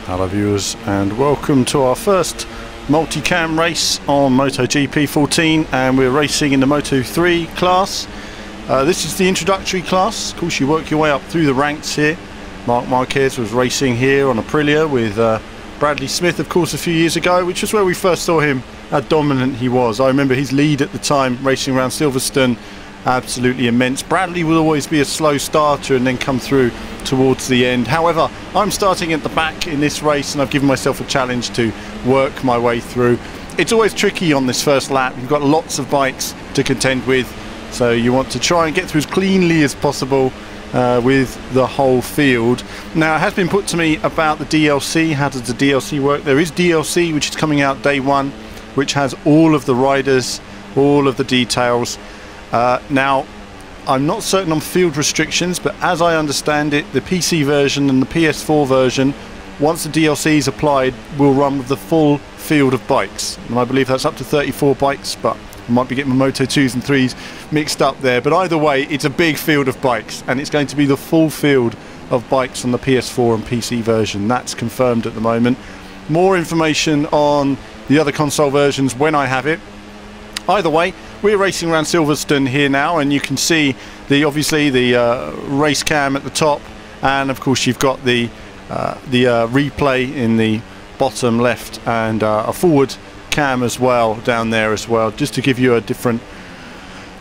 Hello viewers, and welcome to our first multicam race on MotoGP 14, and we're racing in the Moto3 class. This is the introductory class. Of course, you work your way up through the ranks here. Marc Marquez was racing here on Aprilia with Bradley Smith, of course, a few years ago, which was where we first saw him, how dominant he was. I remember his lead at the time, racing around Silverstone, absolutely immense. Bradley will always be a slow starter and then come through towards the end. However, I'm starting at the back in this race, and I've given myself a challenge to work my way through. It's always tricky on this first lap. You've got lots of bikes to contend with, so you want to try and get through as cleanly as possible with the whole field. Now, it has been put to me about the DLC. How does the DLC work? There is DLC which is coming out day one, which has all of the riders, all of the details. Now, I'm not certain on field restrictions, but as I understand it, the PC version and the PS4 version, once the DLC is applied, will run with the full field of bikes. And I believe that's up to 34 bikes, but I might be getting my Moto2s and 3s mixed up there. But either way, it's a big field of bikes, and it's going to be the full field of bikes on the PS4 and PC version. That's confirmed at the moment. More information on the other console versions when I have it. Either way, we're racing around Silverstone here now, and you can see obviously the race cam at the top, and of course you've got the replay in the bottom left, and a forward cam as well down there as well, just to give you a different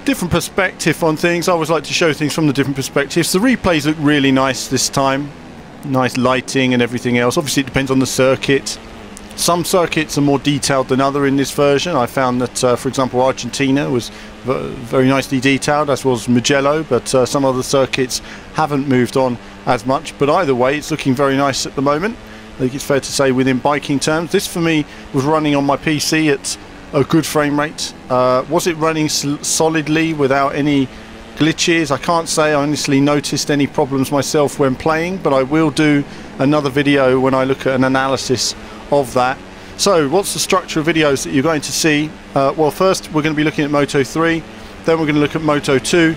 perspective on things. I always like to show things from the different perspectives. The replays look really nice this time, nice lighting and everything else. Obviously it depends on the circuit. Some circuits are more detailed than other in this version. I found that, for example, Argentina was very nicely detailed, as was Mugello, but some other circuits haven't moved on as much. But either way, it's looking very nice at the moment. I think it's fair to say within biking terms. This, for me, was running on my PC at a good frame rate. Was it running solidly without any glitches? I can't say I honestly noticed any problems myself when playing, but I will do another video when I look at an analysis of that. So what's the structure of videos that you're going to see? Well, first we're going to be looking at Moto3, then we're going to look at Moto2,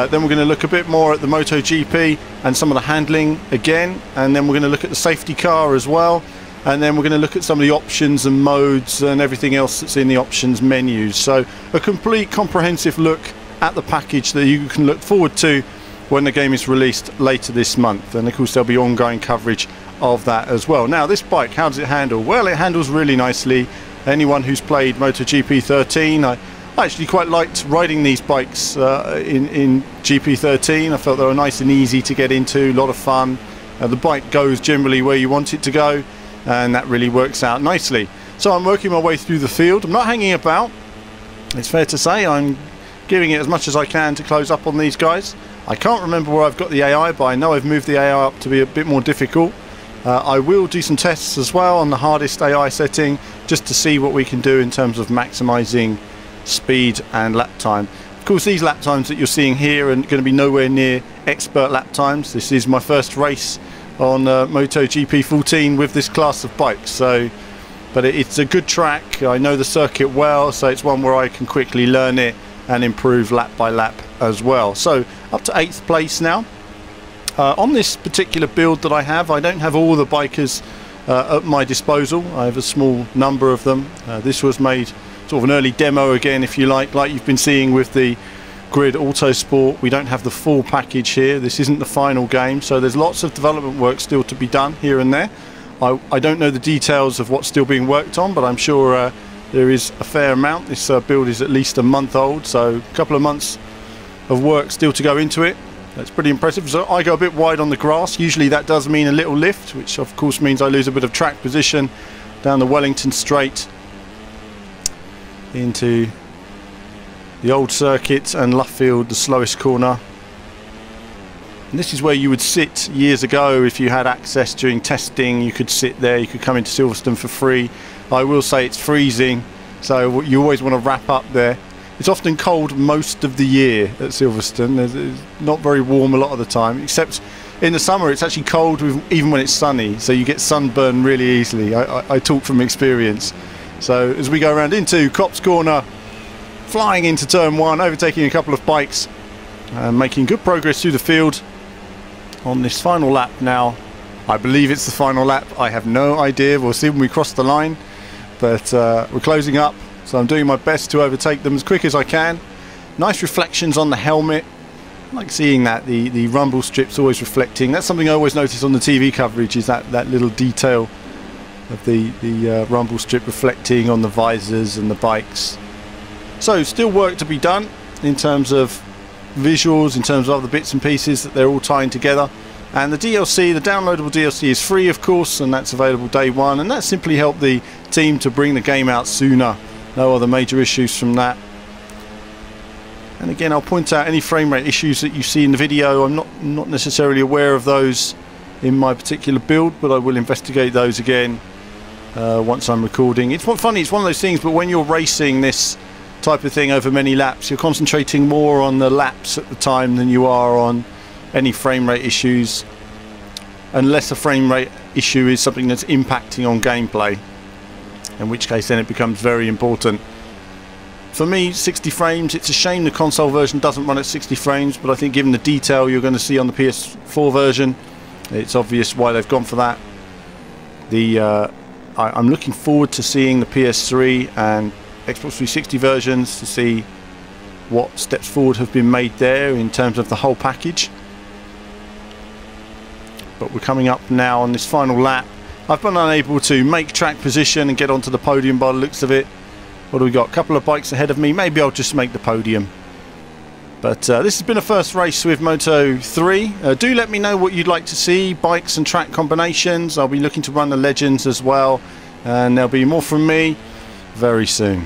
then we're going to look a bit more at the MotoGP and some of the handling again, and then we're going to look at the safety car as well, and then we're going to look at some of the options and modes and everything else that's in the options menus. So a complete comprehensive look at the package that you can look forward to when the game is released later this month, and of course there'll be ongoing coverage of that as well. Now, this bike, how does it handle? Well, it handles really nicely. Anyone who's played MotoGP 13, I actually quite liked riding these bikes in GP13. I felt they were nice and easy to get into, a lot of fun. The bike goes generally where you want it to go, and that really works out nicely. So I'm working my way through the field. I'm not hanging about. It's fair to say I'm giving it as much as I can to close up on these guys. I can't remember where I've got the AI, but I know I've moved the AI up to be a bit more difficult. I will do some tests as well on the hardest AI setting, just to see what we can do in terms of maximizing speed and lap time. Of course, these lap times that you're seeing here are going to be nowhere near expert lap times. This is my first race on MotoGP 14 with this class of bikes, but it's a good track. I know the circuit well, so it's one where I can quickly learn it and improve lap by lap as well. So up to 8th place now. On this particular build that I have, I don't have all the bikers at my disposal. I have a small number of them. This was made sort of an early demo again, if you like you've been seeing with the Grid Autosport. We don't have the full package here. This isn't the final game, so there's lots of development work still to be done here and there. I don't know the details of what's still being worked on, but I'm sure there is a fair amount. This build is at least a month old, so a couple of months of work still to go into it. That's pretty impressive. So I go a bit wide on the grass. Usually that does mean a little lift, which of course means I lose a bit of track position down the Wellington Straight into the old circuit, and Luffield, the slowest corner. And this is where you would sit years ago if you had access during testing. You could sit there, you could come into Silverstone for free. I will say it's freezing, so you always want to wrap up there. It's often cold most of the year at Silverstone. It's not very warm a lot of the time, except in the summer it's actually cold even when it's sunny, so you get sunburn really easily. I talk from experience. So as we go around into Copse Corner, flying into turn 1, overtaking a couple of bikes, making good progress through the field on this final lap now I believe it's the final lap. I have no idea. We'll see when we cross the line. But we're closing up, so I'm doing my best to overtake them as quick as I can. Nice reflections on the helmet. I like seeing that, the rumble strips always reflecting. That's something I always notice on the TV coverage, is that little detail of the rumble strip reflecting on the visors and the bikes. So still work to be done in terms of visuals, in terms of other bits and pieces that they're all tying together. And the DLC, the downloadable DLC, is free of course, and that's available day one, and that simply helped the team to bring the game out sooner. No other major issues from that. And again, I'll point out any frame rate issues that you see in the video. I'm not necessarily aware of those in my particular build, but I will investigate those again once I'm recording. It's funny, it's one of those things, but when you're racing this type of thing over many laps, you're concentrating more on the laps at the time than you are on any frame rate issues, unless a frame rate issue is something that's impacting on gameplay, in which case then it becomes very important. For me, 60 frames, it's a shame the console version doesn't run at 60 frames, but I think given the detail you're going to see on the PS4 version, it's obvious why they've gone for that. I'm looking forward to seeing the PS3 and Xbox 360 versions to see what steps forward have been made there in terms of the whole package. But we're coming up now on this final lap. I've been unable to make track position and get onto the podium by the looks of it. What do we got? A couple of bikes ahead of me. Maybe I'll just make the podium. But this has been a first race with Moto3. Do let me know what you'd like to see, bikes and track combinations. I'll be looking to run the Legends as well, and there'll be more from me very soon.